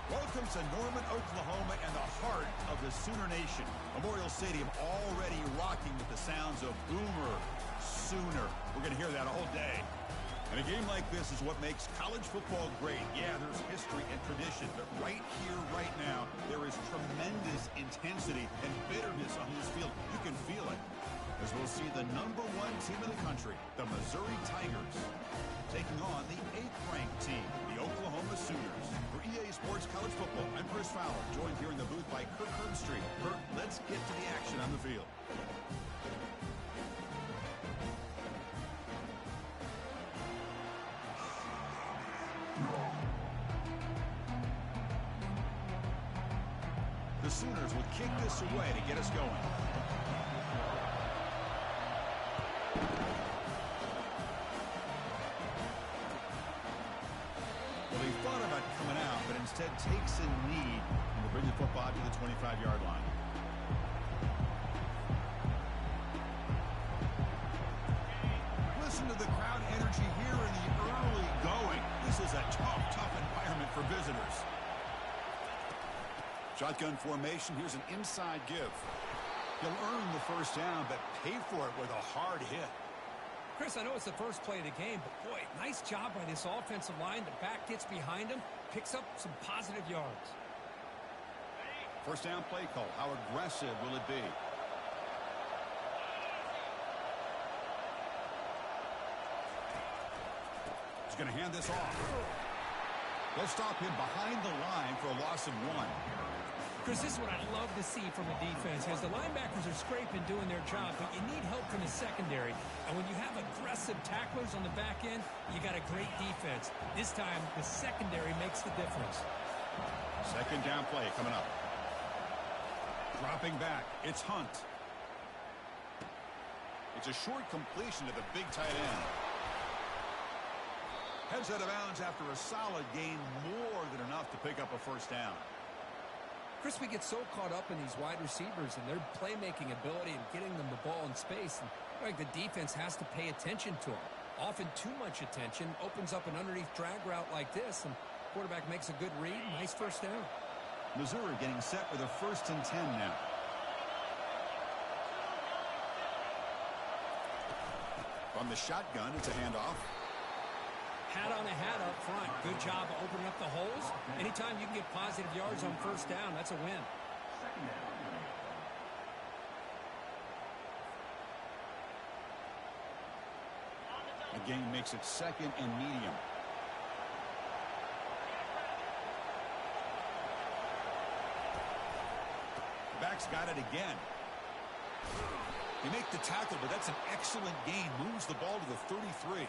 Welcome to Norman, Oklahoma, and the heart of the Sooner Nation. Memorial Stadium already rocking with the sounds of Boomer Sooner. We're going to hear that all day. And a game like this is what makes college football great. Yeah, there's history and tradition, but right here, right now, there is tremendous intensity and bitterness on this field. You can feel it. As we'll see the #1 team in the country, the Missouri Tigers, taking on the 8th-ranked team, the Oklahoma Sooners. For EA Sports College Football, I'm Chris Fowler, joined here in the booth by Kirk Herbstreit. Kirk, let's get to the action on the field. The Sooners will kick this away to get us going. Well, he thought about coming out, but instead takes a knee and will bring the football to the 25-yard line. Listen to the crowd energy here in the early going. This is a tough environment for visitors. Shotgun formation. Here's an inside give. He'll earn the first down, but pay for it with a hard hit. Chris, I know it's the first play of the game, but boy, nice job by this offensive line. The back gets behind him, picks up some positive yards. First down play call. How aggressive will it be? He's going to hand this off. They'll stop him behind the line for a loss of 1. Chris, this is what I love to see from a defense, as the linebackers are scraping, doing their job, but you need help from the secondary. And when you have aggressive tacklers on the back end, you got a great defense. This time, the secondary makes the difference. Second down play coming up. Dropping back, it's Hunt. It's a short completion to the big tight end. Heads out of bounds after a solid gain, more than enough to pick up a first down. Chris, we get so caught up in these wide receivers and their playmaking ability and getting them the ball in space. And like the defense has to pay attention to them. Often too much attention opens up an underneath drag route like this, and quarterback makes a good read. Nice first down. Missouri getting set with a 1st and 10 now. From the shotgun, it's a handoff. Hat on a hat up front. Good job of opening up the holes. Anytime you can get positive yards on first down, that's a win. The game makes it 2nd and medium. Back's got it again. He makes the tackle, but that's an excellent gain. Moves the ball to the 33.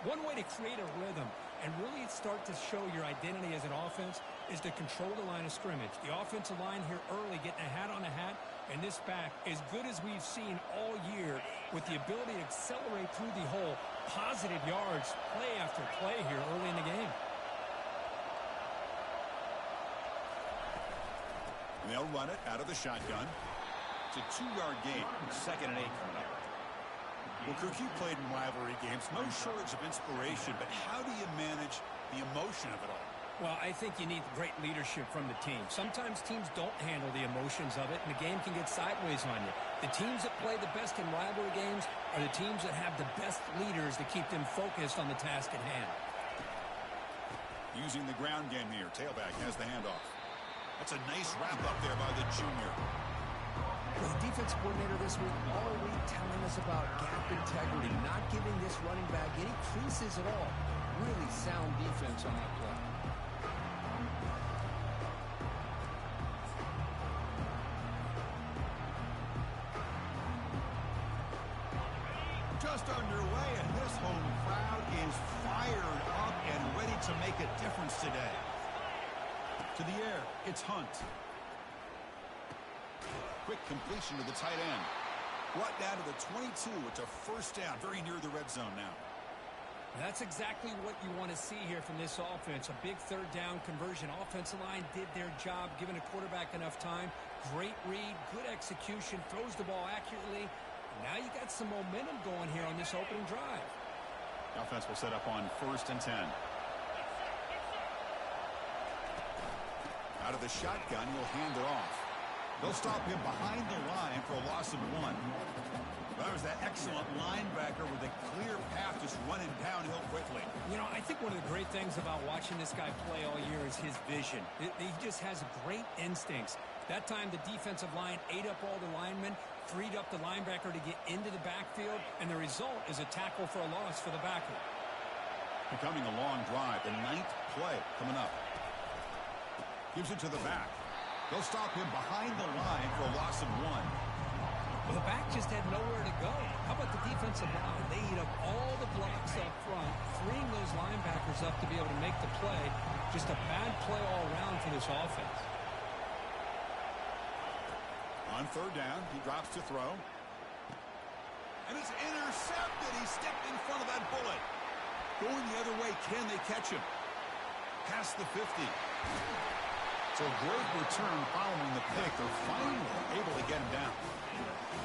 One way to create a rhythm and really start to show your identity as an offense is to control the line of scrimmage. The offensive line here early getting a hat on a hat, and this back, as good as we've seen all year, with the ability to accelerate through the hole, positive yards, play after play here early in the game. And they'll run it out of the shotgun. It's a 2-yard gain. 2nd and 8 coming up. Well, Kirk, you played in rivalry games. No shortage of inspiration, but how do you manage the emotion of it all? Well, I think you need great leadership from the team. Sometimes teams don't handle the emotions of it, and the game can get sideways on you. The teams that play the best in rivalry games are the teams that have the best leaders to keep them focused on the task at hand. Using the ground game here. Tailback has the handoff. That's a nice wrap up there by the junior. The defensive coordinator this week all week telling us about gap integrity, not giving this running back any creases at all. Really sound defense on that play. Just underway, and this home crowd is fired up and ready to make a difference today. To the air, it's Hunt. Quick completion to the tight end. Brought down to the 22. It's a first down, very near the red zone now. That's exactly what you want to see here from this offense. A big 3rd down conversion. Offensive line did their job, giving a quarterback enough time. Great read, good execution, throws the ball accurately. And now you got some momentum going here on this opening drive. The offense will set up on 1st and 10. Out of the shotgun, he'll hand it off. They'll stop him behind the line for a loss of 1. That was that excellent linebacker with a clear path just running downhill quickly. You know, I think one of the great things about watching this guy play all year is his vision. He just has great instincts. That time, the defensive line ate up all the linemen, freed up the linebacker to get into the backfield, and the result is a tackle for a loss for the backer. Becoming a long drive, the 9th play coming up. Gives it to the back. They'll stop him behind the line for a loss of 1. Well, the back just had nowhere to go. How about the defensive line? They eat up all the blocks up front, freeing those linebackers up to be able to make the play. Just a bad play all around for this offense. On 3rd down, he drops to throw. And it's intercepted. He stepped in front of that bullet. Going the other way, can they catch him? Past the 50. So great return following the pick. They're finally able to get him down.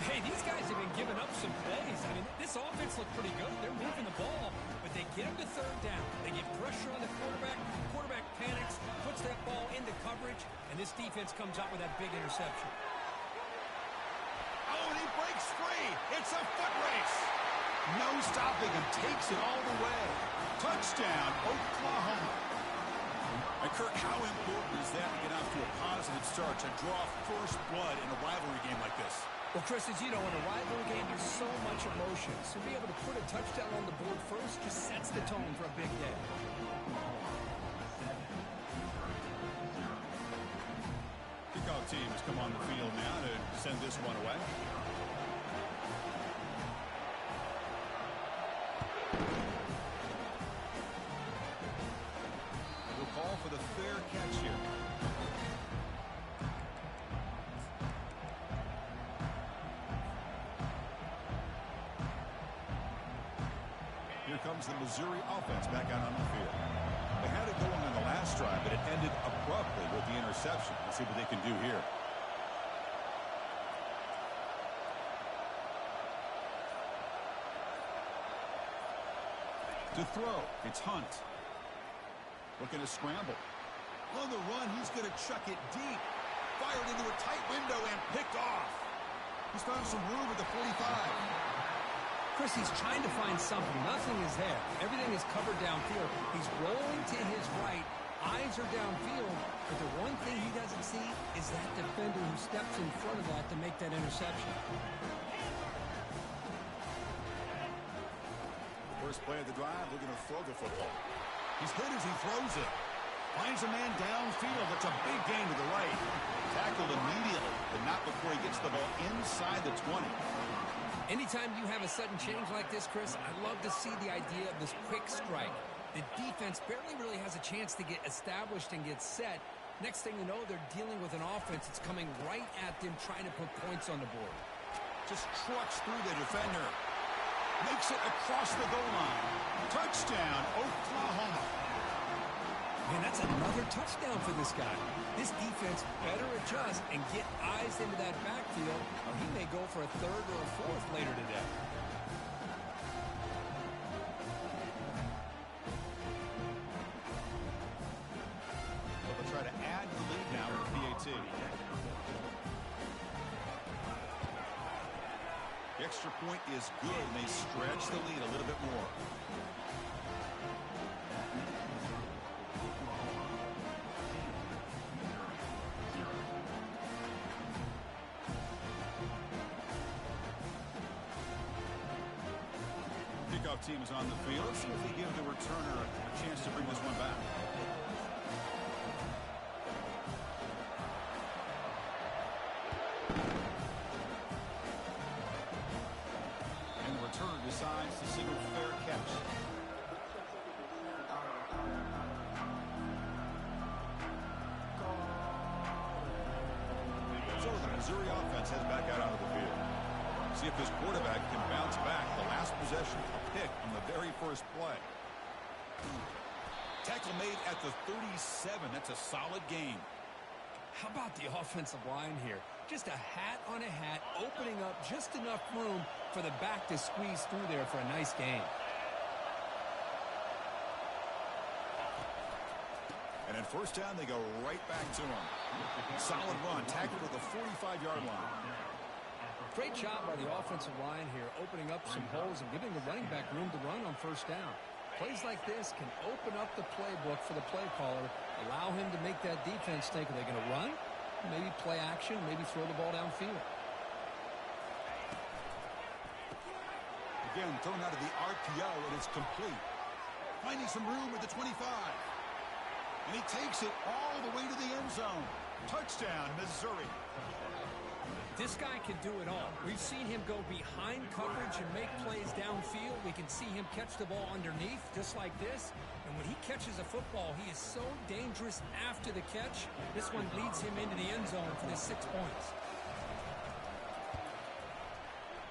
Hey, these guys have been giving up some plays. I mean, this offense looked pretty good. They're moving the ball, but they get him to 3rd down. They get pressure on the quarterback. Quarterback panics, puts that ball into coverage, and this defense comes out with that big interception. Oh, and he breaks free. It's a foot race. No stopping him. Takes it all the way. Touchdown, Oklahoma. And Kirk, how important is that to get off to a positive start, to draw first blood in a rivalry game like this? Well, Chris, as you know, in a rivalry game, there's so much emotion. So to be able to put a touchdown on the board first just sets the tone for a big day. Kickoff team has come on the field now to send this one away. We'll call for the fair catch here. Here comes the Missouri offense back out on the field. They had it going on the last drive, but it ended abruptly with the interception. Let's see what they can do here. To throw, it's Hunt. Looking to scramble. On the run, he's going to chuck it deep. Fired into a tight window and picked off. He's found some room at the 45. Chris, he's trying to find something. Nothing is there. Everything is covered downfield. He's rolling to his right. Eyes are downfield. But the one thing he doesn't see is that defender who steps in front of that to make that interception. First play of the drive, looking to throw the football. He's hit as he throws it. Finds a man downfield. That's a big gain to the right. Tackled immediately, but not before he gets the ball inside the 20. Anytime you have a sudden change like this, Chris, I love to see the idea of this quick strike. The defense barely really has a chance to get established and get set. Next thing you know, they're dealing with an offense that's coming right at them, trying to put points on the board. Just trucks through the defender. Makes it across the goal line. Touchdown, Oklahoma. Man, that's another touchdown for this guy. This defense better adjust and get eyes into that backfield, or he may go for a 3rd or a 4th later today. They'll try to add the lead now with the PAT. The extra point is good, and they stretch the lead a little bit more. Kickoff team is on the field. Let's see if they give the returner a chance to bring this one back. And the returner decides to signal fair catch. So the Missouri offense heads back out onto the field. See if this quarterback can bounce back. The last possession, a pick on the very first play. Tackle made at the 37. That's a solid gain. How about the offensive line here? Just a hat on a hat, opening up just enough room for the back to squeeze through there for a nice gain. And And first down, they go right back to him. Solid run, tackled at the 45-yard line. Great job by the offensive line here, opening up some holes and giving the running back room to run on first down. Plays like this can open up the playbook for the play caller, allow him to make that defense think, are they going to run? Maybe play action, maybe throw the ball downfield. Again, thrown out of the RPO, and it's complete. Finding some room at the 25. And he takes it all the way to the end zone. Touchdown, Missouri. This guy can do it all. We've seen him go behind coverage and make plays downfield. We can see him catch the ball underneath, just like this. And when he catches a football, he is so dangerous after the catch. This one leads him into the end zone for the 6 points.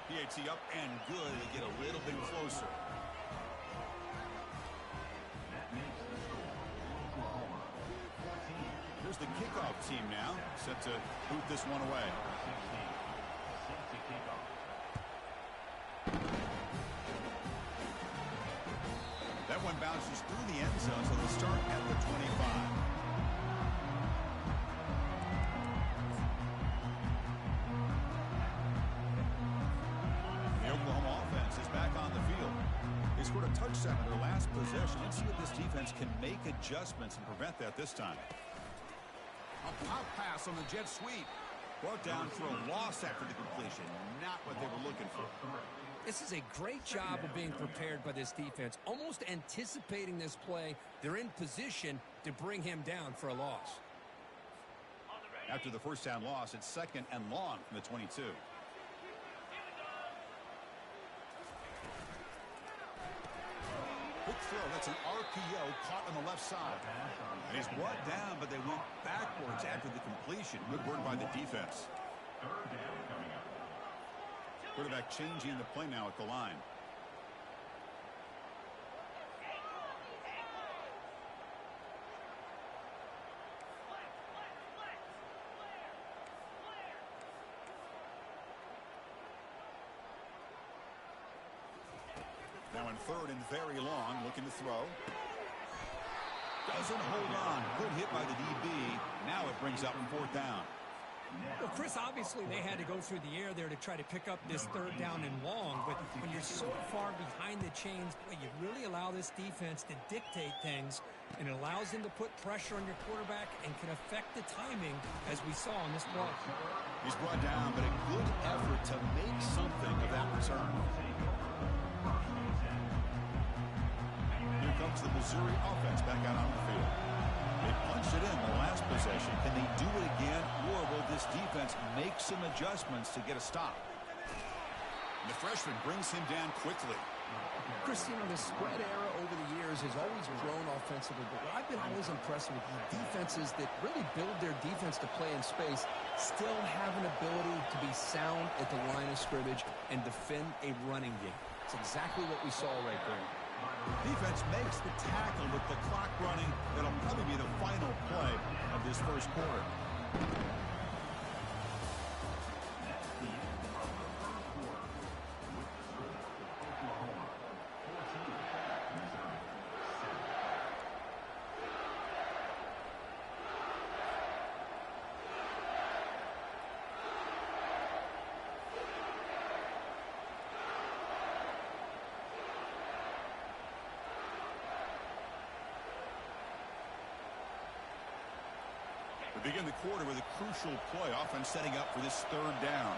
PAT up and good. They get a little bit closer. Here's the kickoff team now, set to boot this one away. That one bounces through the end zone, so they start at the 25. The Oklahoma offense is back on the field. They scored a touchdown in their last possession. Let's see if this defense can make adjustments and prevent that this time. A pop pass on the jet sweep. Brought down for a loss after the completion. Not what they were looking for. This is a great job of being prepared by this defense, almost anticipating this play. They're in position to bring him down for a loss. After the first down loss, it's second and long from the 22. Quick throw, that's an RPO caught on the left side. And he's brought down, but they went backwards after the completion. Good work by the defense. Quarterback changing the play now at the line. Now in third and very long, looking to throw. Doesn't hold on. Good hit by the DB. Now it brings up fourth down. Well, Chris, obviously they had to go through the air there to try to pick up this third down and long, but when you're so far behind the chains, you really allow this defense to dictate things, and it allows them to put pressure on your quarterback and can affect the timing, as we saw on this play. He's brought down, but a good effort to make something of that return. Here comes the Missouri offense back out on the field. They punched it in the last possession. Can they do it again, or will this defense make some adjustments to get a stop? And the freshman brings him down quickly. Christine, the spread era over the years has always grown offensively, but what I've been always impressed with the defenses that really build their defense to play in space still have an ability to be sound at the line of scrimmage and defend a running game. It's exactly what we saw right there. Defense makes the tackle with the clock running. That'll probably be the final play of this first quarter. We begin the quarter with a crucial play. Offense setting up for this third down.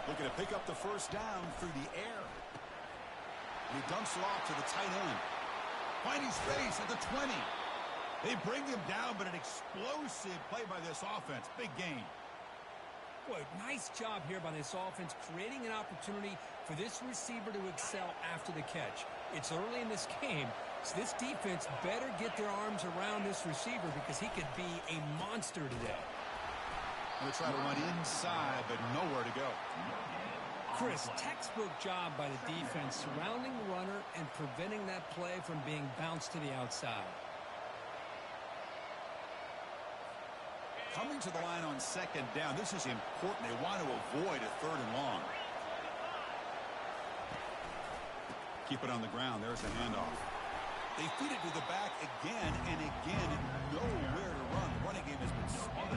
Looking to pick up the first down through the air. And he dumps it off to the tight end. Finding space at the 20. They bring him down, but an explosive play by this offense. Big gain. Boy, nice job here by this offense, creating an opportunity for this receiver to excel after the catch. It's early in this game, so this defense better get their arms around this receiver because he could be a monster today. They'll try to run inside, but nowhere to go. Chris, textbook job by the defense, surrounding the runner and preventing that play from being bounced to the outside. Coming to the line on second down. This is important. They want to avoid a third and long. Keep it on the ground. There's the handoff. They feed it to the back again and again, and nowhere to run. The running game has been smart.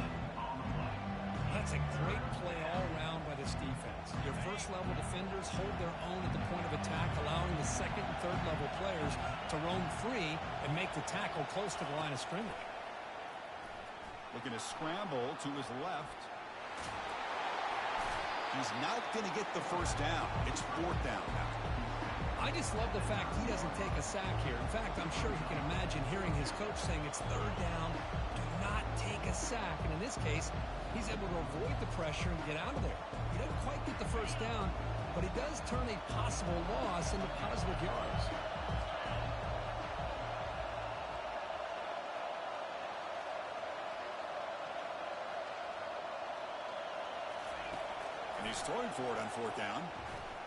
That's a great play all around by this defense. Your first-level defenders hold their own at the point of attack, allowing the second and third-level players to roam free and make the tackle close to the line of scrimmage. Looking to scramble to his left. He's not going to get the first down. It's fourth down now. I just love the fact he doesn't take a sack here. In fact, I'm sure he can imagine hearing his coach saying it's third down, do not take a sack. And in this case, he's able to avoid the pressure and get out of there. He doesn't quite get the first down, but he does turn a possible loss into positive yards. And he's throwing for it on fourth down,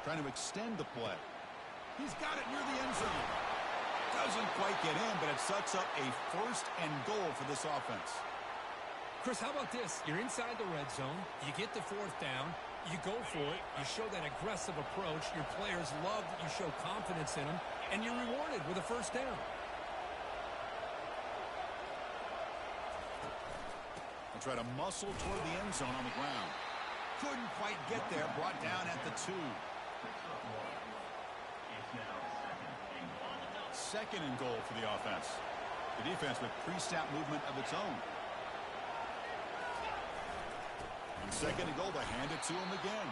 trying to extend the play. He's got it near the end zone. Doesn't quite get in, but it sets up a first and goal for this offense. Chris, how about this? You're inside the red zone. You get the fourth down. You go for it. You show that aggressive approach. Your players love that you show confidence in them, and you're rewarded with a first down. They'll try to muscle toward the end zone on the ground. Couldn't quite get there. Brought down at the 2. Second and goal for the offense. The defense with pre-snap movement of its own. And second and goal, they hand it to him again.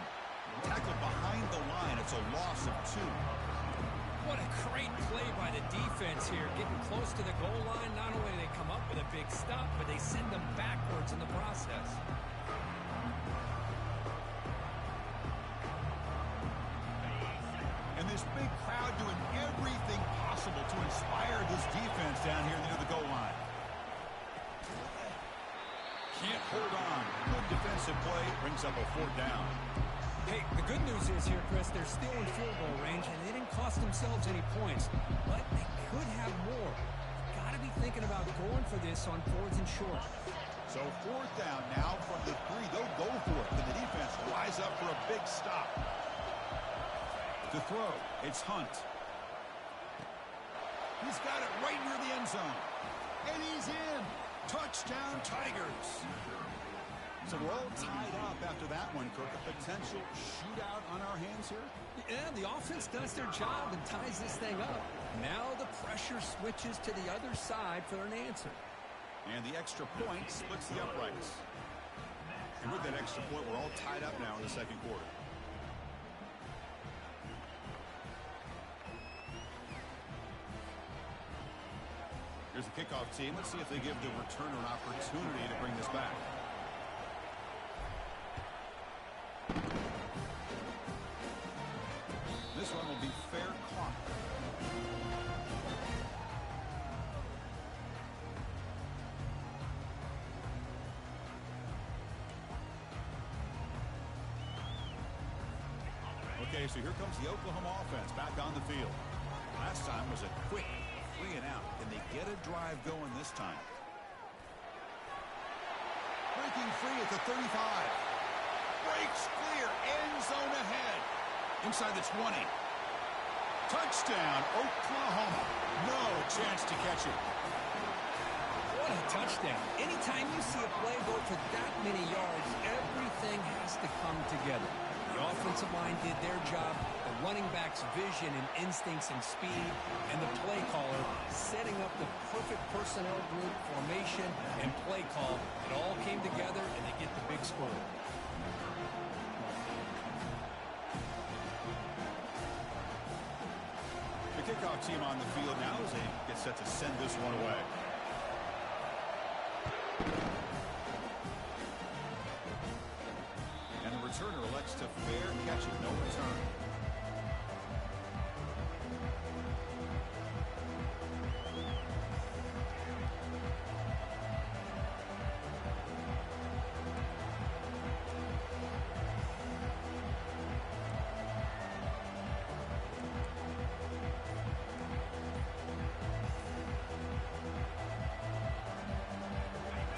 Tackled behind the line. It's a loss of 2. What a great play by the defense here. Getting close to the goal line. Not only do they come up with a big stop, but they send them backwards in the process. And this big crowd doing everything possible to inspire this defense down here near the goal line. Can't hold on. Good defensive play. Brings up a fourth down. Hey, the good news is here, Chris, they're still in field goal range, and they didn't cost themselves any points. But they could have more. Got to be thinking about going for this on fourth and short. So fourth down now from the 3. They'll go for it. Can the defense rise up for a big stop? To throw, it's Hunt. He's got it right near the end zone. And he's in. Touchdown, Tigers. So we're all tied up after that one, Kirk. A potential shootout on our hands here? Yeah, the offense does their job and ties this thing up. Now the pressure switches to the other side for an answer. And the extra point splits the uprights. And with that extra point, we're all tied up now in the second quarter. Here's the kickoff team. Let's see if they give the returner an opportunity to bring this back. This one will be fair caught. Okay, so here comes the Oklahoma offense back on the field. Last time was a quick 3 and out. Can they get a drive going this time? Breaking free at the 35. Breaks clear. End zone ahead. Inside the 20. Touchdown, Oklahoma. No chance to catch it. What a touchdown. Anytime you see a play go for that many yards, everything has to come together. The offensive line did their job, the running back's vision and instincts and speed, and the play caller setting up the perfect personnel group, formation, and play call. It all came together, and they get the big score. The kickoff team on the field now as they get set to send this one away. And the returner elects to fair catch it, no return.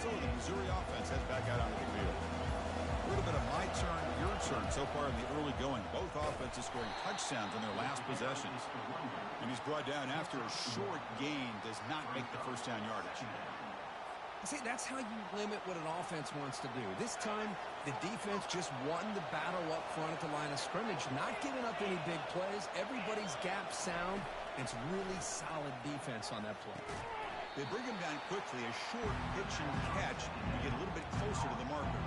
So the Missouri offense heads back out onto the field. A little bit of my turn, your turn so far in the early going. Both offenses scoring touchdowns on their last possessions. And he's brought down after a short gain. Does not make the first down yardage. See, that's how you limit what an offense wants to do. This time, the defense just won the battle up front at the line of scrimmage, not giving up any big plays. Everybody's gap sound. It's really solid defense on that play. They bring him down quickly, a short pitch and catch, and get a little bit closer to the marker.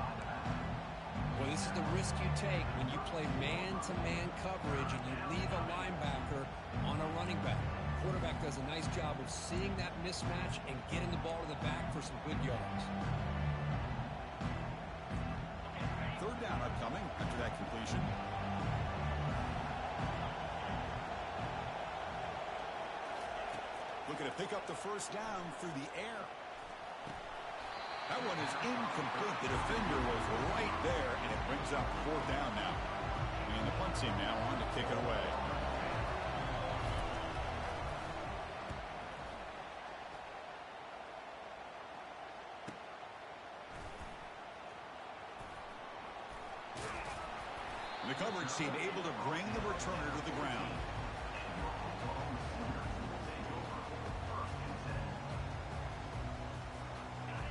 Well, this is the risk you take when you play man-to-man coverage and you leave a linebacker on a running back. Quarterback does a nice job of seeing that mismatch and getting the ball to the back for some good yards. Third down upcoming after that completion. Looking to pick up the first down through the air. That one is incomplete. The defender was right there, and it brings up fourth down now. And the punt team now on to kick it away. The coverage team able to bring the returner to the ground.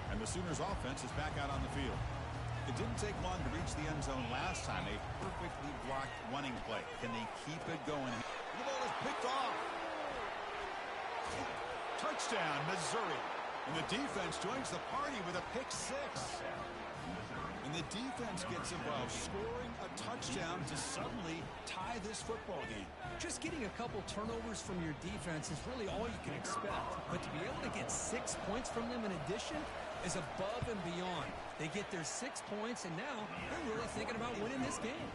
And the Sooners offense is back out on the field. It didn't take long to reach the end zone last time. A perfectly blocked running play. Can they keep it going? The ball is picked off. Touchdown, Missouri. And the defense joins the party with a pick six. And the defense gets involved, scoring a touchdown to suddenly tie this football game. Just getting a couple turnovers from your defense is really all you can expect. But to be able to get 6 points from them in addition is above and beyond. They get their 6 points, and now they're really thinking about winning this game.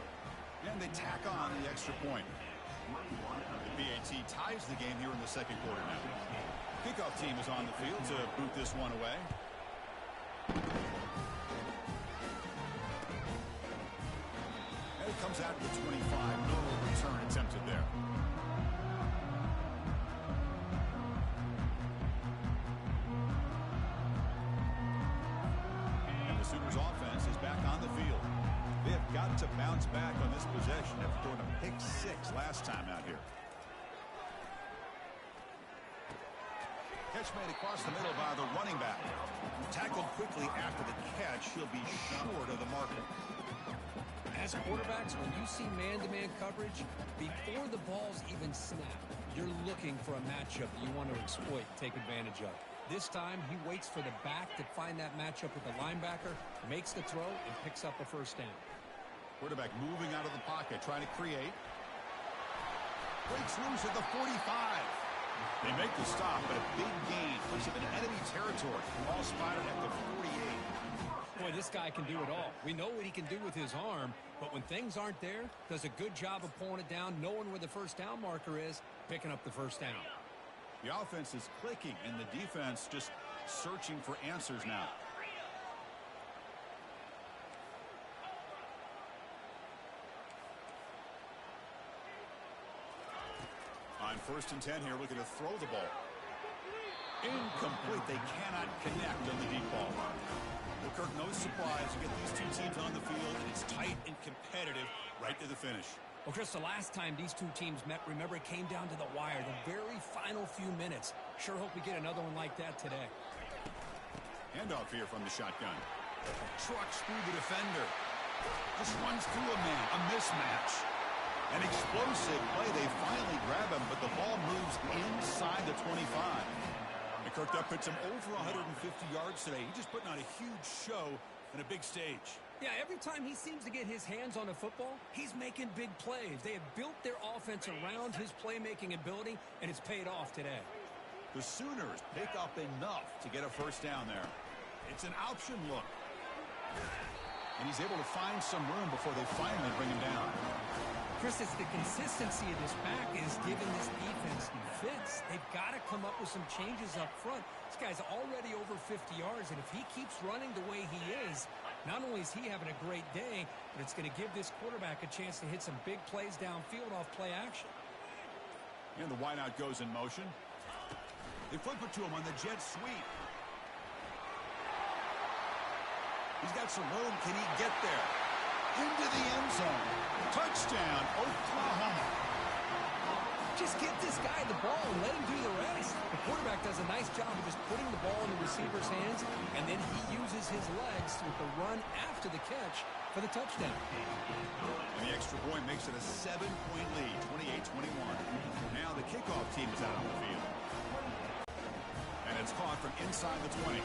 And they tack on the extra point. The BAT ties the game here in the second quarter now. Kickoff team is on the field to boot this one away. And it comes out to the 25. No return attempted there. And the Sooners offense is back on the field. They have got to bounce back on this possession after throwing a pick six last time out here. Catch made across the middle by the running back. Tackled quickly after the catch. He'll be short of the marker. As quarterbacks, when you see man-to-man coverage, before the balls even snap, you're looking for a matchup that you want to exploit, take advantage of. This time, he waits for the back to find that matchup with the linebacker, makes the throw, and picks up a first down. Quarterback moving out of the pocket, trying to create. Breaks loose at the 45. They make the stop, but a big gain puts him in enemy territory. Ball spotted at the 48. Boy, this guy can do it all. We know what he can do with his arm, but when things aren't there, does a good job of pulling it down, knowing where the first down marker is, picking up the first down. The offense is clicking, and the defense just searching for answers now. On 1st and 10 here, looking to throw the ball. Incomplete. They cannot connect on the deep ball. Well, Kirk, no surprise. You get these two teams on the field, and it's tight and competitive right to the finish. Well, Chris, the last time these two teams met, remember, it came down to the wire, the very final few minutes. Sure hope we get another one like that today. Handoff here from the shotgun. Trucks through the defender. Just runs through a man. A mismatch. An explosive play. They finally grab him, but the ball moves inside the 25. And Kirk, that puts him over 150 yards today. He's just putting on a huge show on a big stage. Yeah, every time he seems to get his hands on the football, he's making big plays. They have built their offense around his playmaking ability, and it's paid off today. The Sooners pick up enough to get a first down there. It's an option look. And he's able to find some room before they finally bring him down. Chris, it's the consistency of this back is giving this defense fits. They've got to come up with some changes up front. This guy's already over 50 yards, and if he keeps running the way he is, not only is he having a great day, but it's going to give this quarterback a chance to hit some big plays downfield off play action. And the wideout goes in motion. They flip it to him on the jet sweep. He's got some room. Can he get there? Into the end zone. Touchdown, Oklahoma. Just get this guy the ball and let him do the rest. The quarterback does a nice job of just putting the ball in the receiver's hands, and then he uses his legs with the run after the catch for the touchdown. And the extra point makes it a 7-point lead, 28-21. Now the kickoff team is out on the field. And it's caught from inside the 20.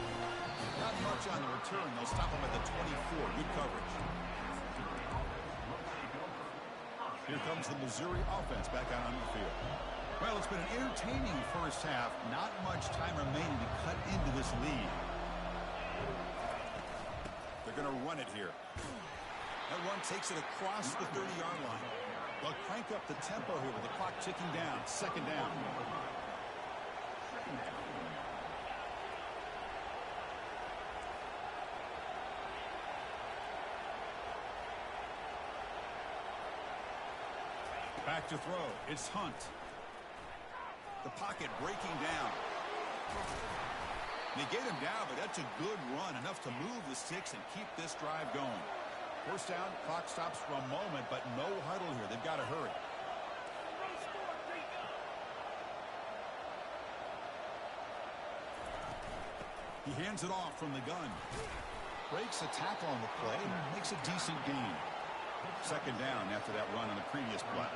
Not much on the return. They'll stop him at the 24. Good coverage. Here comes the Missouri offense back out on the field. Well, it's been an entertaining first half. Not much time remaining to cut into this lead. They're going to run it here. That run takes it across the 30-yard line. They'll crank up the tempo here with the clock ticking down. Second down. Back to throw. It's Hunt. The pocket breaking down. They get him down, but that's a good run. Enough to move the sticks and keep this drive going. First down, clock stops for a moment, but no huddle here. They've got to hurry. He hands it off from the gun. Breaks a tackle on the play and makes a decent gain. Second down after that run on the previous play.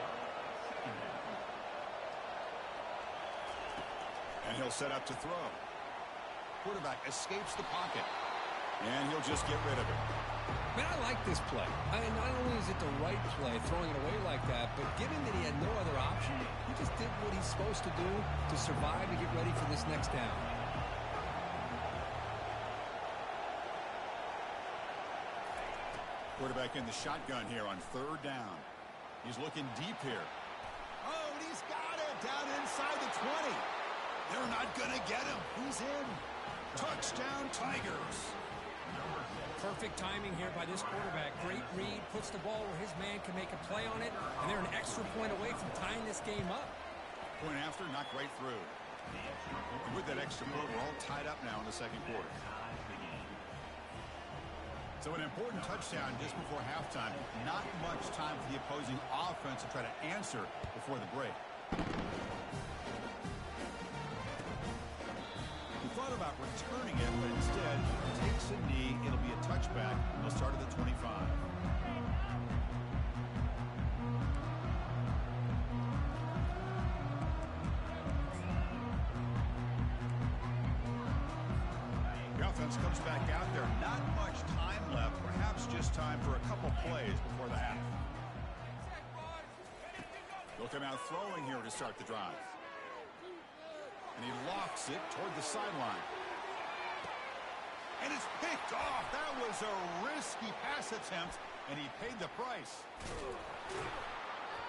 And he'll set up to throw. Quarterback escapes the pocket. And he'll just get rid of it. Man, I like this play. Not only is it the right play, throwing it away like that, but given that he had no other option, he just did what he's supposed to do to survive and get ready for this next down. Quarterback in the shotgun here on third down. He's looking deep here. Oh, and he's got it down inside the 20. They're not going to get him. He's in. Touchdown, Tigers. Perfect timing here by this quarterback. Great read, puts the ball where his man can make a play on it, and they're an extra point away from tying this game up. Point after, knocked right through. And with that extra point, we're all tied up now in the second quarter. So an important touchdown just before halftime. Not much time for the opposing offense to try to answer before the break. He thought about returning it, but instead takes a knee. It'll be a touchback. They'll start at the 25. The offense comes back out there. Not much time left. Perhaps just time for a couple plays before the half. They'll come out throwing here to start the drive. And he lofts it toward the sideline. And it's picked off. That was a risky pass attempt, and he paid the price.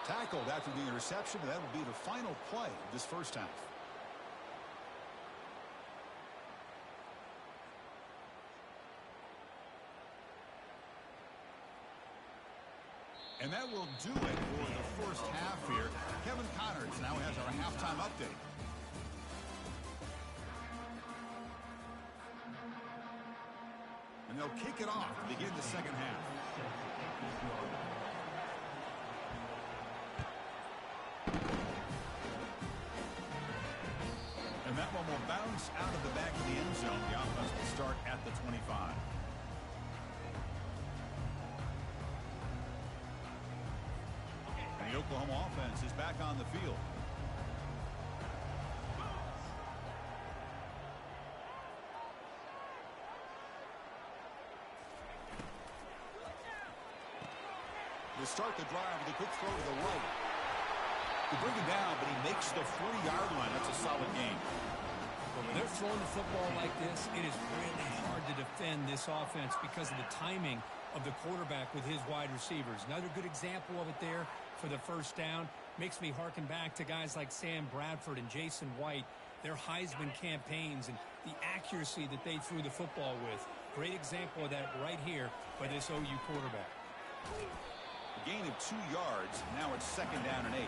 Tackled after the interception, and that will be the final play of this first half. And that will do it for the first half here. Kevin Connors now has our halftime update. And they'll kick it off to begin the second half. And that one will bounce out of the back of the end zone. The offense will start at the 25. The Oklahoma offense is back on the field. To start the drive with a quick throw to the right. They bring him down, but he makes the 40-yard line. That's a solid gain. When they're throwing the football like this, it is really hard to defend this offense because of the timing of the quarterback with his wide receivers. Another good example of it there for the first down. Makes me harken back to guys like Sam Bradford and Jason White, their Heisman campaigns and the accuracy that they threw the football with. Great example of that right here by this OU quarterback. A gain of 2 yards. Now it's second down and 8.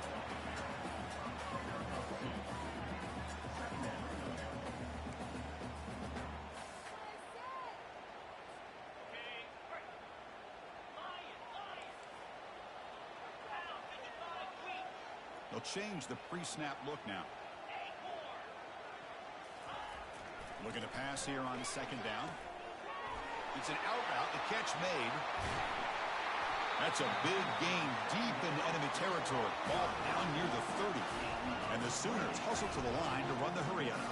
They'll change the pre-snap look now. Looking to pass here on second down. It's an out route. The catch made. That's a big gain deep in enemy territory. Ball down near the 30. And the Sooners hustle to the line to run the hurry up.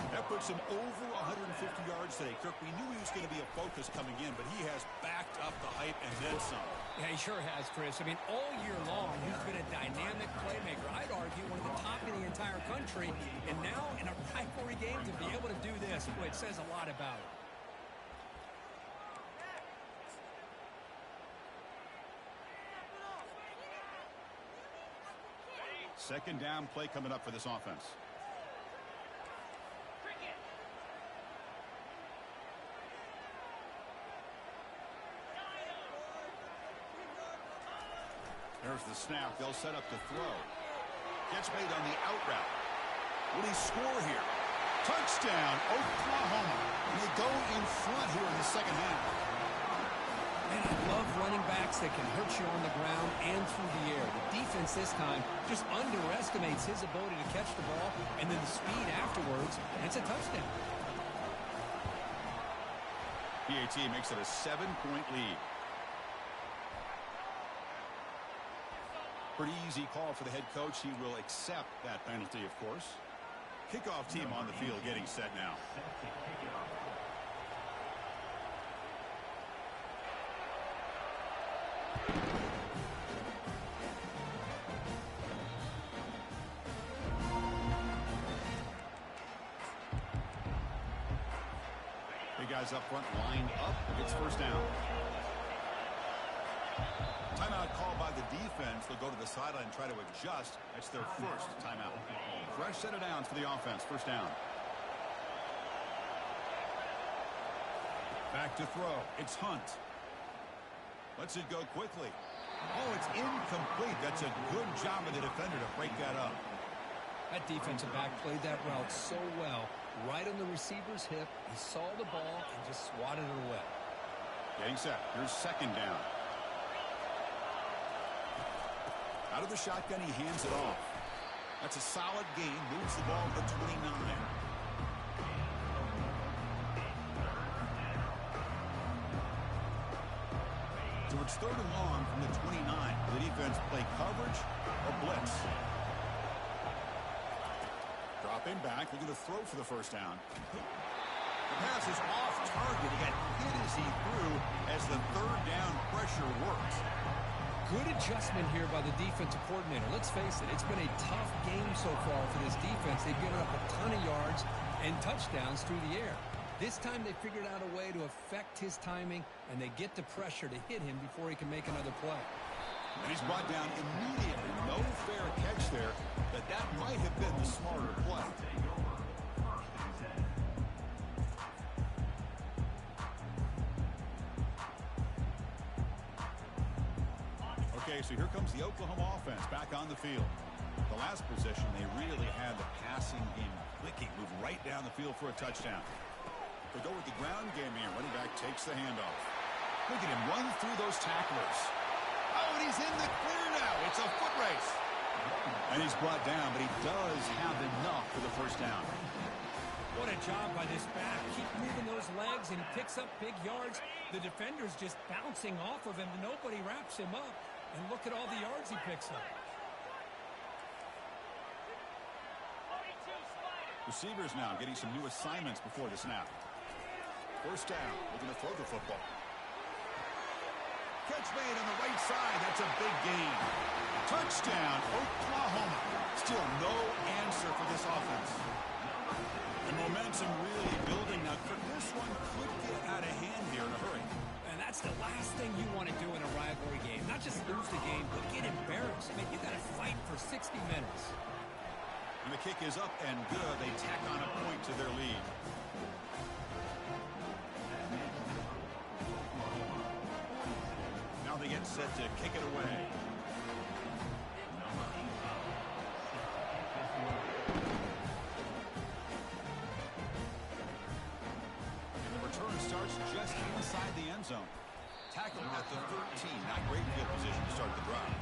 That puts him over 150 yards today. Kirk, we knew he was going to be a focus coming in, but he has backed up the hype and then some. Yeah, he sure has, Chris. I mean, all year long, he's been a dynamic playmaker. I'd argue one of the top in the entire country. And now in a rivalry game to be able to do this, boy, it says a lot about it. Second down play coming up for this offense. There's the snap. They'll set up to throw. Catch made on the out route. Will he score here? Touchdown, Oklahoma. And they go in front here in the second half. And I love running backs that can hurt you on the ground and through the air. The defense this time just underestimates his ability to catch the ball, and then the speed afterwards, and it's a touchdown. PAT makes it a 7-point lead. Pretty easy call for the head coach. He will accept that penalty, of course. Kickoff team on the field getting set now. Big guys up front lined up. It's first down. Timeout called by the defense. They'll go to the sideline and try to adjust. That's their first timeout. Fresh set of downs for the offense. First down. Back to throw. It's Hunt. Lets it go quickly. Oh, it's incomplete. That's a good job of the defender to break that up. That defensive back played that route so well. Right on the receiver's hip. He saw the ball and just swatted it away. Getting set. Here's second down. Out of the shotgun, he hands it off. That's a solid gain. Moves the ball to the 29. So it's third and long from the 29. The defense play coverage or blitz. Dropping back, looking to throw for the first down. The pass is off target. He got hit as he threw as the third down pressure works. Good adjustment here by the defensive coordinator. Let's face it, it's been a tough game so far for this defense. They've given up a ton of yards and touchdowns through the air. This time they figured out a way to affect his timing, and they get the pressure to hit him before he can make another play. And he's brought down immediately. No fair catch there, but that might have been the smarter play. Okay, so here comes the Oklahoma offense back on the field. The last possession, they really had the passing game clicking, move right down the field for a touchdown. They go with the ground game here. Running back takes the handoff. Look at him run through those tacklers. Oh, and he's in the clear now. It's a foot race. And he's brought down, but he does have enough for the first down. What a job by this back. Keep moving those legs, and he picks up big yards. The defender's just bouncing off of him. Nobody wraps him up. And look at all the yards he picks up. Receivers now getting some new assignments before the snap. First down, looking to throw the football. Catch made on the right side. That's a big gain. Touchdown, Oklahoma. Still no answer for this offense. And momentum really building now. This one could get out of hand here in a hurry. And that's the last thing you want to do in a rivalry game. Not just lose the game, but get embarrassed. I mean, you got to fight for 60 minutes. And the kick is up and good. They tack on a point to their lead. Now they get set to kick it away. And the return starts just inside the end zone. Tackled at the 13. Not great field position to start the drive.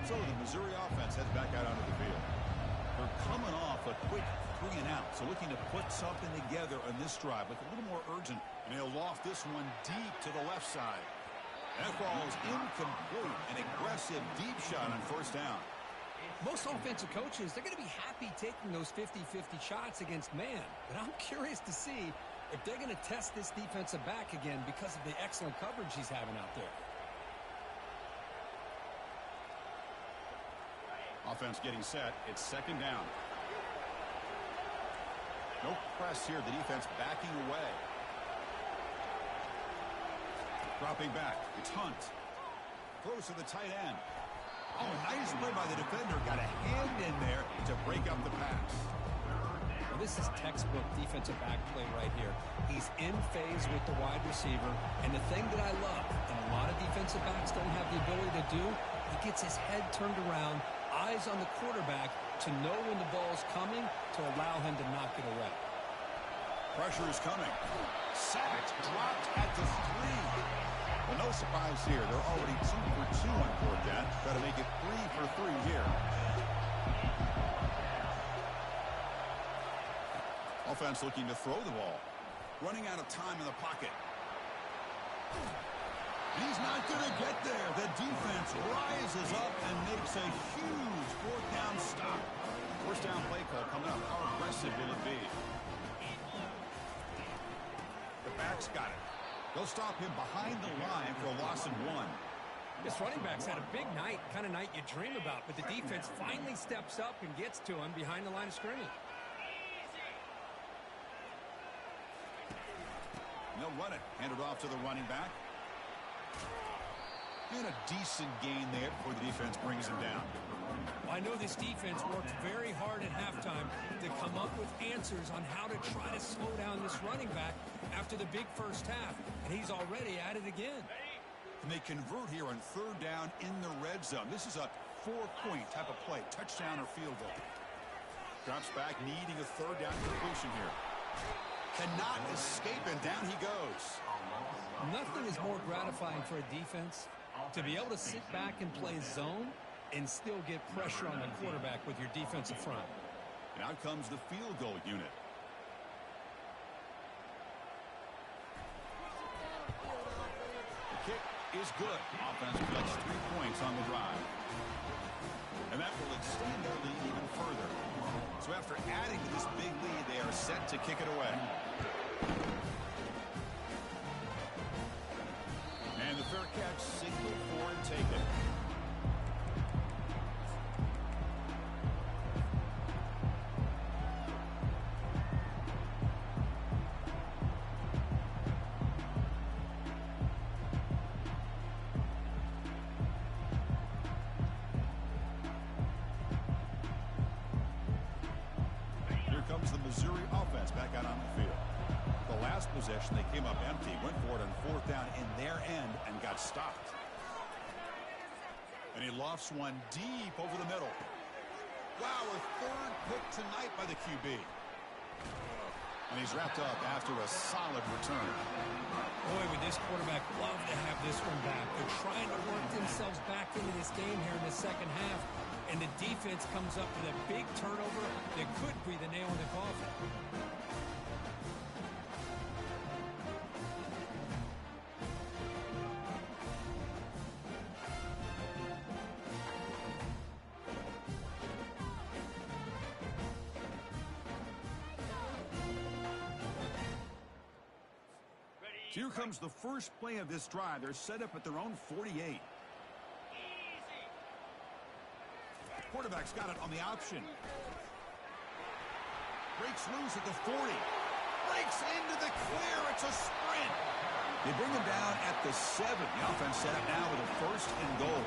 So the Missouri offense heads back out onto the field. They're coming off a quick 3 and out, so looking to put something together on this drive with a little more urgent. And they'll loft this one deep to the left side. That ball is incomplete. An aggressive deep shot on first down. Most offensive coaches, they're going to be happy taking those 50-50 shots against man. But I'm curious to see if they're going to test this defensive back again because of the excellent coverage he's having out there. Offense getting set. It's second down. No press here. The defense backing away. Dropping back. It's Hunt. Throws to the tight end. Oh, nice play by the defender. Got a hand in there to break up the pass. Well, this is textbook defensive back play right here. He's in phase with the wide receiver. And the thing that I love, and a lot of defensive backs don't have the ability to do, he gets his head turned around, eyes on the quarterback to know when the ball's coming to allow him to not get away. Pressure is coming. Sacked, dropped at the 3. Well, no surprise here. They're already 2 for 2 on fourth down. Got to make it 3 for 3 here. Offense looking to throw the ball. Running out of time in the pocket. He's not going to get there. The defense rises up and makes a huge fourth down stop. First down play call coming up. How aggressive will it be? The back's got it. They'll stop him behind the line for a loss of 1. This running back's had a big night, kind of night you dream about, but the defense finally steps up and gets to him behind the line of scrimmage. They'll run it. Hand it off to the running back. And a decent gain there before the defense brings him down. I know this defense worked very hard at halftime to come up with answers on how to try to slow down this running back after the big first half, and he's already at it again. And they convert here on third down in the red zone. This is a 4-point type of play, touchdown or field goal. Drops back, needing a third down completion here. Cannot escape, and down he goes. Nothing is more gratifying for a defense to be able to sit back and play zone and still get pressure on the quarterback with your defensive front. And out comes the field goal unit. The kick is good. Offense collects 3 points on the drive. And that will extend their lead even further. So after adding to this big lead, they are set to kick it away. And the fair catch, signal for and take it. Here comes the Missouri offense back out on the field. The last possession, they came up empty, went for it on fourth down in their end and got stopped. And he lofts one deep over the middle. Wow, a third pick tonight by the QB. And he's wrapped up after a solid return. Boy, would this quarterback love to have this one back. They're trying to work themselves back into this game here in the second half. And the defense comes up with a big turnover that could be the nail in the coffin. So here comes the first play of this drive. They're set up at their own 48. Quarterback's got it on the option. Breaks loose at the 40. Breaks into the clear. It's a sprint. They bring him down at the 7. The offense set up now with a first and goal.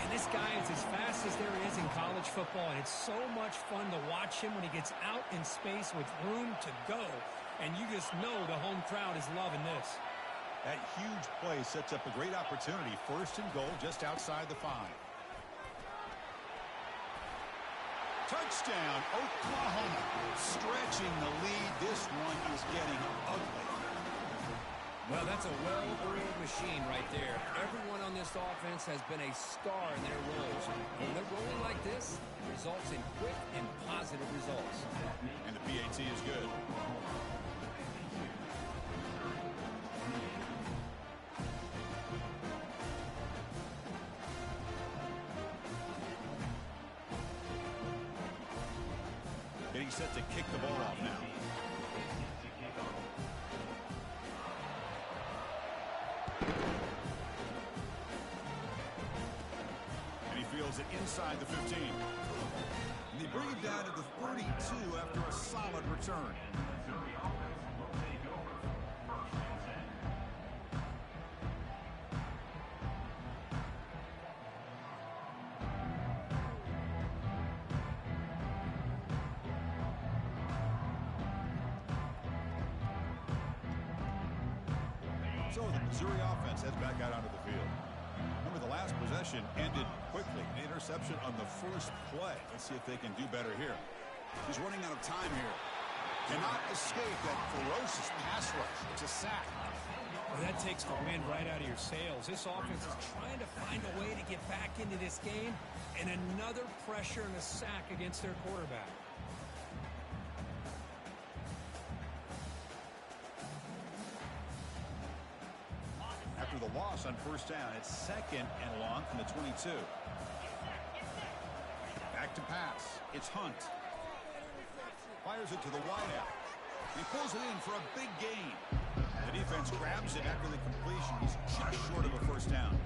And this guy is as fast as there is in college football, and it's so much fun to watch him when he gets out in space with room to go. And you just know the home crowd is loving this. That huge play sets up a great opportunity. First and goal just outside the 5. Touchdown, Oklahoma. Stretching the lead. This one is getting ugly. Well, that's a well-oiled machine right there. Everyone on this offense has been a star in their roles. When they're rolling like this, it results in quick and positive results. And the PAT is good. Getting set to kick the ball off now. And he feels it inside the 15. And they bring it down to the 32 after a solid return. So the Missouri offense heads back out onto the field. Remember, the last possession ended quickly. An interception on the first play. Let's see if they can do better here. He's running out of time here. Cannot escape that ferocious pass rush. It's a sack. Well, that takes the wind right out of your sails. This offense is trying to find a way to get back into this game, and another pressure and a sack against their quarterback. After the loss on first down, it's 2nd and long from the 22. Back to pass. It's Hunt. Fires it to the wideout. He pulls it in for a big gain. The defense grabs it after the completion. He's just short of a first down.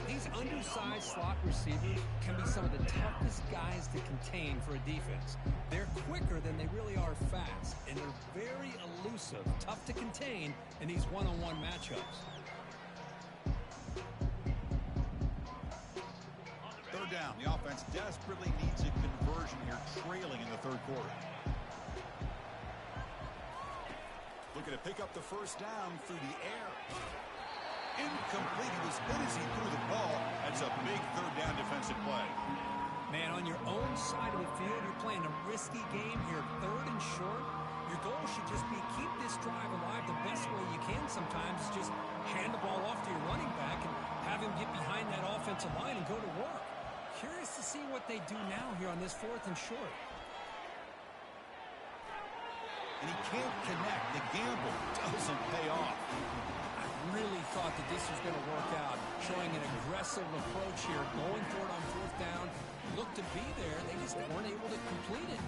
These undersized slot receivers can be some of the toughest guys to contain for a defense. They're quicker than they really are fast, and they're very elusive, tough to contain in these one-on-one matchups. Third down. The offense desperately needs a conversion here, trailing in the third quarter. Looking to pick up the first down through the air. Incomplete. He was good as he threw the ball. That's a big third down defensive play. Man, on your own side of the field, you're playing a risky game here, 3rd and short. Your goal should just be keep this drive alive the best way you can sometimes. Is just hand the ball off to your running back and have him get behind that offensive line and go to work. Curious to see what they do now here on this 4th and short. And he can't connect. The gamble doesn't pay off. I really thought that this was going to work out, showing an aggressive approach here, going for it on 4th down. Looked to be there. They just weren't able to complete it.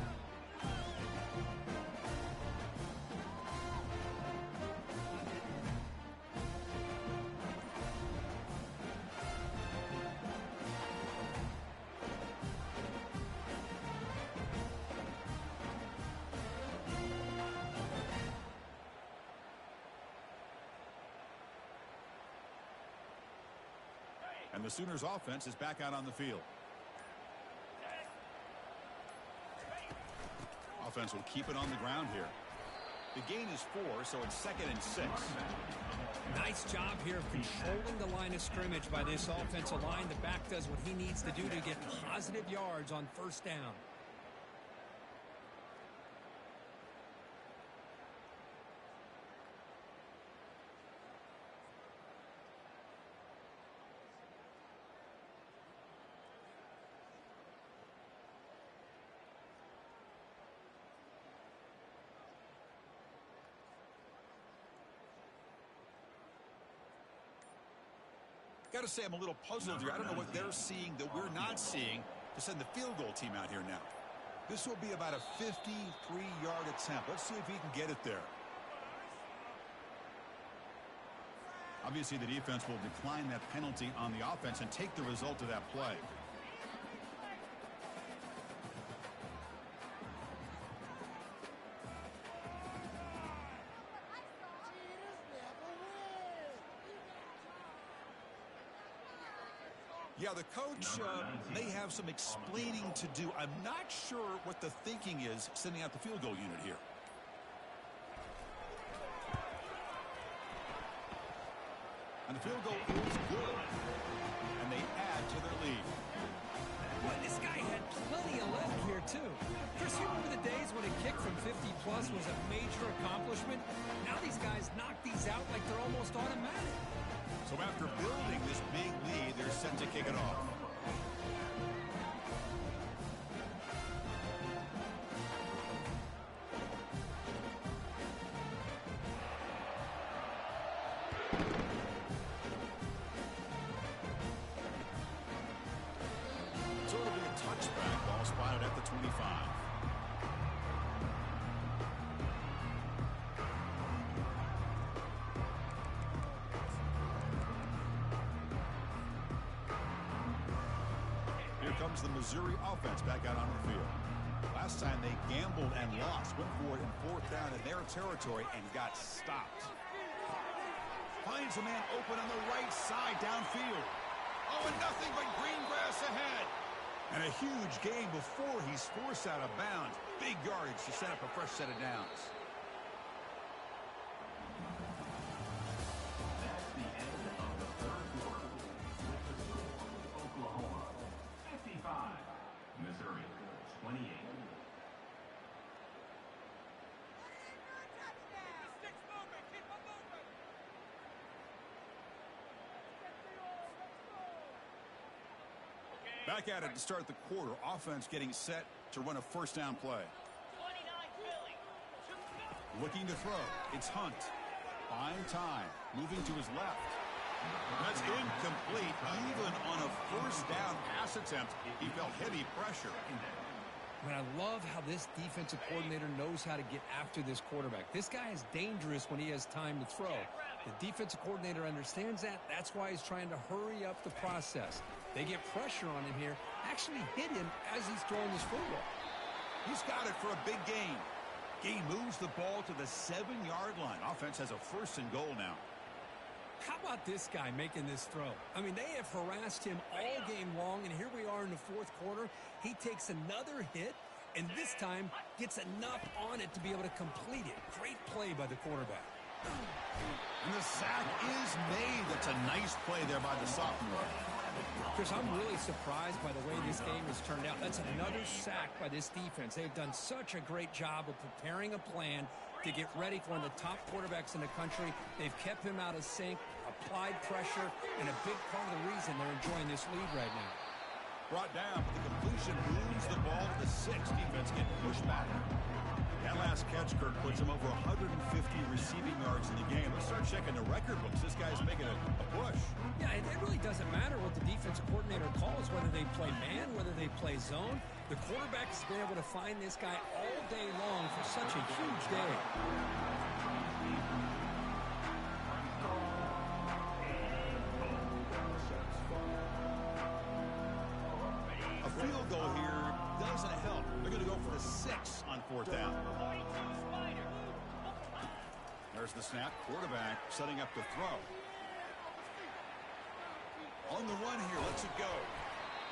And the Sooners offense is back out on the field. Offense will keep it on the ground here. The gain is 4, so it's 2nd and 6. Nice job here of controlling the line of scrimmage by this offensive line. The back does what he needs to do to get positive yards on first down. Got to say, I'm a little puzzled here. I don't know what they're seeing that we're not seeing to send the field goal team out here now. This will be about a 53-yard attempt. Let's see if he can get it there. Obviously, the defense will decline that penalty on the offense and take the result of that play. Yeah, the coach may have some explaining to do. I'm not sure what the thinking is sending out the field goal unit here. And the field goal is good. And they add to their lead. Well, this guy had plenty of left here, too. Chris, you remember the days when a kick from 50-plus was a major accomplishment? Now these guys guys knock these out like they're almost automatic. So after building this big lead, they're set to kick it off. So it'll be a touchback, ball spotted at the 25. Comes the Missouri offense back out on the field. Last time they gambled and lost, went for it in 4th down in their territory and got stopped. Finds a man open on the right side downfield. Oh, and nothing but green grass ahead. And a huge gain before he's forced out of bounds. Big yardage to set up a fresh set of downs. Missouri, 28. Back at it to start the quarter. Offense getting set to run a first down play. Looking to throw. It's Hunt. Buying time. Moving to his left. That's incomplete. Even on a first down pass attempt, he felt heavy pressure. I love how this defensive coordinator knows how to get after this quarterback. This guy is dangerous when he has time to throw. The defensive coordinator understands that. That's why he's trying to hurry up the process. They get pressure on him here, actually hit him as he's throwing this football. He's got it for a big gain. He moves the ball to the 7-yard line. Offense has a 1st and goal now. How about this guy making this throw? I mean, they have harassed him all game long, and here we are in the 4th quarter. He takes another hit, and this time gets enough on it to be able to complete it. Great play by the quarterback. And the sack is made. That's a nice play there by the sophomore. Chris, I'm really surprised by the way this game has turned out. That's another sack by this defense. They've done such a great job of preparing a plan to get ready for one of the top quarterbacks in the country. They've kept him out of sync, applied pressure, and a big part of the reason they're enjoying this lead right now. Brought down, but the completion moves the ball to the 6. Defense getting pushed back. That last catch, Kirk, puts him over 150 receiving yards in the game. Let's start checking the record books. This guy's making a push. Yeah, it really doesn't matter what the defensive coordinator calls, whether they play man, whether they play zone. The quarterback has been able to find this guy all day long for such a huge day. A field goal here doesn't help. They're going to go for the 6 on 4th down. There's the snap. Quarterback setting up to throw. On the run here, lets it go.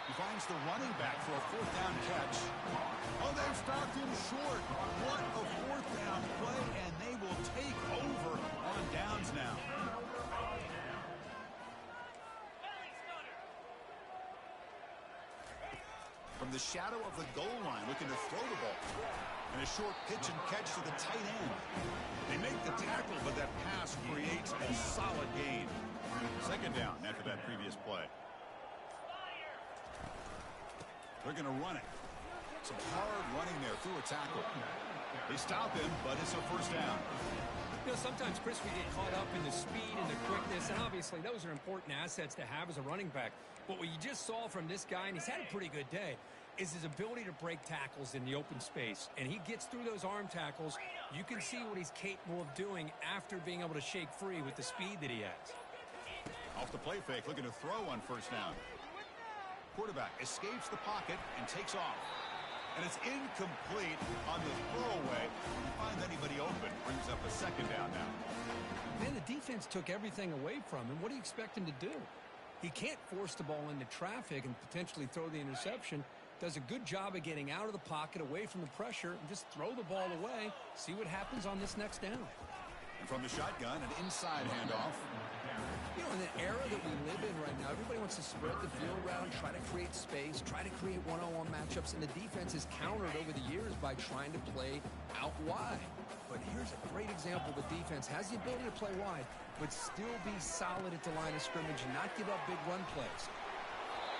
He finds the running back for a 4th down catch. Oh, they've stopped him short. What a 4th down play, and they will take over on downs now. From the shadow of the goal line, looking to throw the ball. And a short pitch and catch to the tight end. They make the tackle, but that pass creates a solid gain. 2nd down after that previous play. They're going to run it. Some hard running there through a tackle. They stop him, but it's a 1st down. You know, sometimes, Chris, we get caught up in the speed and the quickness, and obviously those are important assets to have as a running back. But what you just saw from this guy, and he's had a pretty good day, is his ability to break tackles in the open space. And he gets through those arm tackles. You can see what he's capable of doing after being able to shake free with the speed that he has. Off the play fake, looking to throw on 1st down. Quarterback escapes the pocket and takes off. And it's incomplete on the throwaway. Finds anybody open. Brings up a 2nd down now. Man, the defense took everything away from him. What do you expect him to do? He can't force the ball into traffic and potentially throw the interception. Does a good job of getting out of the pocket, away from the pressure, and just throw the ball away. See what happens on this next down. And from the shotgun, an inside handoff. You know, in the era that we live in right now, everybody wants to spread the field around, try to create space, try to create one-on-one matchups, and the defense is countered over the years by trying to play out wide. But here's a great example. The defense has the ability to play wide, but still be solid at the line of scrimmage and not give up big run plays.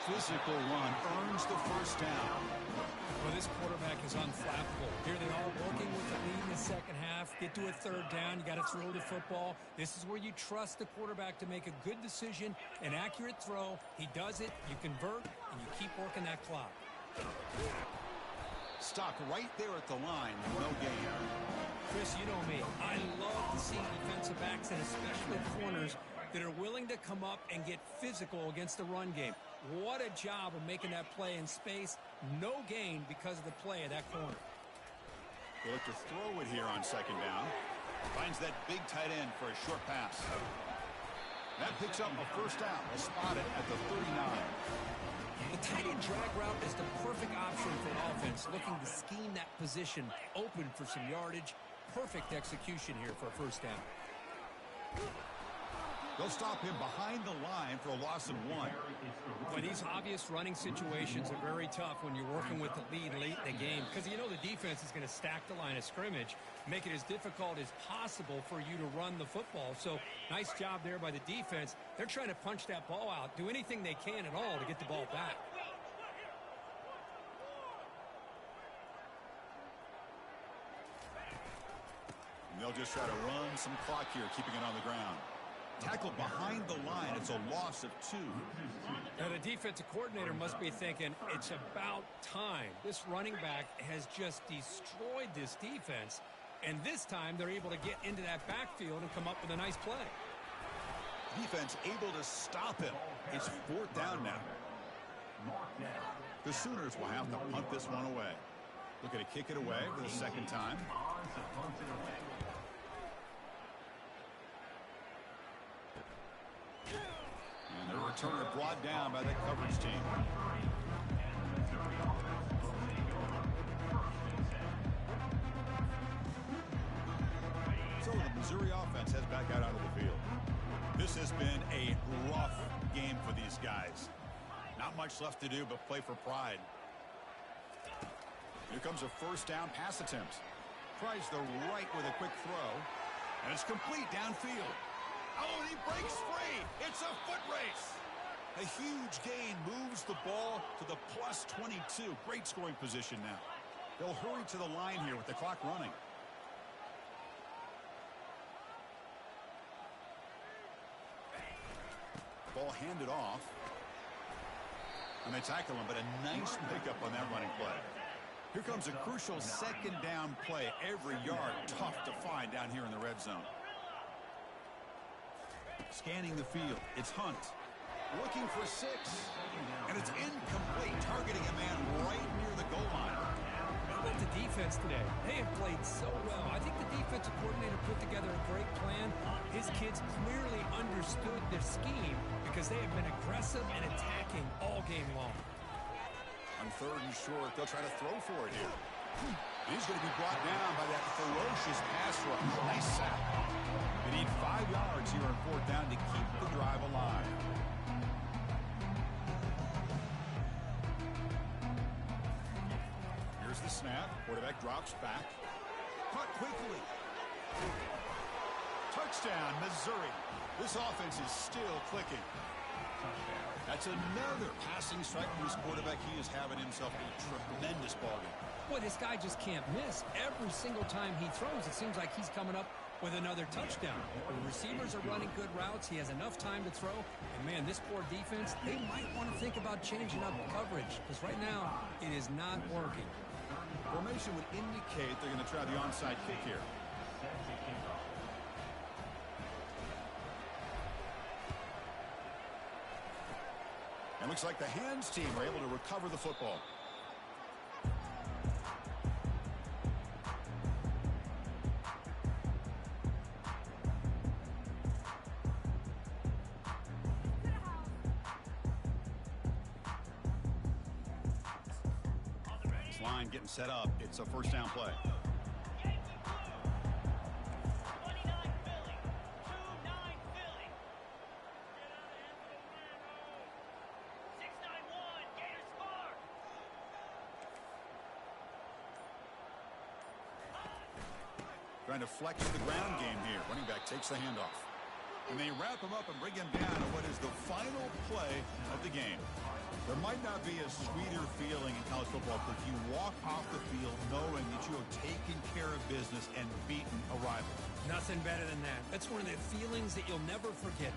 Physical run earns the first down. Well, this quarterback is unflappable. Here they are working with the lead in the second half. Get to a third down. You got to throw the football. This is where you trust the quarterback to make a good decision, an accurate throw. He does it, you convert, and you keep working that clock. Stopped right there at the line. No gain. Chris, you know me. I love to see defensive backs and especially corners that are willing to come up and get physical against the run game. What a job of making that play in space. No gain because of the play of that corner. They look to throw it here on second down. Finds that big tight end for a short pass. That picks up a first down. They'll spot it at the 39. The tight end drag route is the perfect option for an offense looking to scheme that position open for some yardage. Perfect execution here for a first down. They'll stop him behind the line for a loss of 1. Well, these obvious running situations are very tough when you're working with the lead late in the game because you know the defense is going to stack the line of scrimmage, make it as difficult as possible for you to run the football. So nice job there by the defense. They're trying to punch that ball out, do anything they can at all to get the ball back. And they'll just try to run some clock here, keeping it on the ground. Tackled behind the line. It's a loss of 2. Now, the defensive coordinator must be thinking, it's about time. This running back has just destroyed this defense, and this time they're able to get into that backfield and come up with a nice play. Defense able to stop him. It's 4th down now. The Sooners will have to punt this one away. Looking to kick it away for the second time. And the returner brought down by the coverage team. So the Missouri offense heads back out onto the field. This has been a rough game for these guys. Not much left to do but play for pride. Here comes a first down pass attempt. Tries the right with a quick throw. And it's complete downfield. Oh, and he breaks free. It's a foot race. A huge gain moves the ball to the plus 22. Great scoring position now. They'll hurry to the line here with the clock running. Ball handed off. And they tackle him, but a nice pickup on that running play. Here comes a crucial second down play. Every yard tough to find down here in the red zone. Scanning the field. It's Hunt. Looking for 6. And it's incomplete. Targeting a man right near the goal line. How about the defense today? They have played so well. I think the defensive coordinator put together a great plan. His kids clearly understood their scheme because they have been aggressive and attacking all game long. On 3rd and short, they'll try to throw for it here. He's going to be brought down by that ferocious pass rush. Nice sack. They need 5 yards here on 4th down to keep the drive alive. Here's the snap. Quarterback drops back. Caught quickly. Touchdown, Missouri. This offense is still clicking. That's another passing strike from his quarterback. He is having himself a tremendous ballgame. Boy, this guy just can't miss. Every single time he throws, it seems like he's coming up with another touchdown. The receivers are running good routes. He has enough time to throw. And, man, this poor defense, they might want to think about changing up coverage because right now it is not working. Formation would indicate they're going to try the onside kick here. And looks like the hands team are able to recover the football. This line getting set up. It's a first down play. Trying to flex the ground game here. Running back takes the handoff. And they wrap him up and bring him down in what is the final play of the game. There might not be a sweeter feeling in college football if you walk off the field knowing that you have taken care of business and beaten a rival. Nothing better than that. That's one of the feelings that you'll never forget.